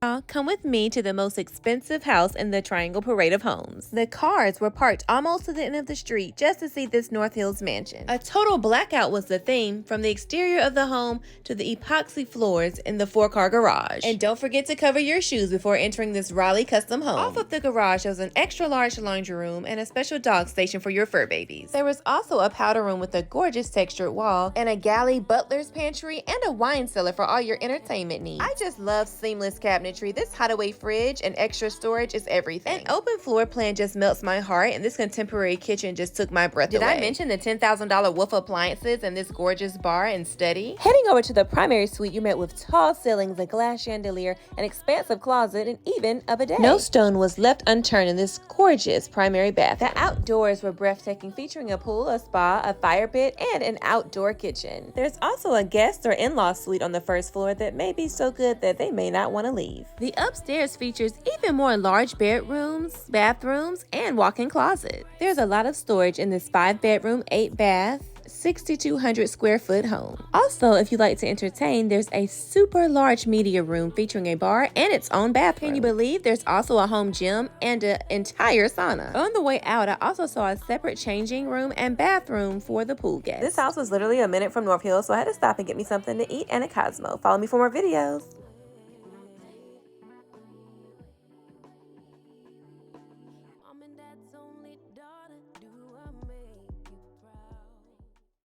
Come with me to the most expensive house in the Triangle Parade of homes. The cars were parked almost to the end of the street just to see this North Hills mansion. A total blackout was the theme, from the exterior of the home to the epoxy floors in the 4-car garage. And don't forget to cover your shoes before entering this Raleigh custom home. Off of the garage, there was an extra large laundry room and a special dog station for your fur babies. There was also a powder room with a gorgeous textured wall and a galley, butler's pantry, and a wine cellar for all your entertainment needs. I just love seamless cabinetry. This hideaway fridge and extra storage is everything. An open floor plan just melts my heart, and this contemporary kitchen just took my breath away. Did I mention the $10,000 Wolf appliances and this gorgeous bar and study? Heading over to the primary suite, you met with tall ceilings, a glass chandelier, an expansive closet, and even a bidet. No stone was left unturned in this gorgeous primary bathroom. The outdoors were breathtaking, featuring a pool, a spa, a fire pit, and an outdoor kitchen. There's also a guest or in-law suite on the first floor that may be so good that they may not want to leave. The upstairs features even more large bedrooms, bathrooms, and walk-in closet. There's a lot of storage in this 5-bedroom, 8-bath, 6,200 square foot home. Also, if you like to entertain, there's a super large media room featuring a bar and its own bathroom. Can you believe there's also a home gym and an entire sauna? On the way out, I also saw a separate changing room and bathroom for the pool guests. This house was literally a minute from North Hills, so I had to stop and get me something to eat and a Cosmo. Follow me for more videos.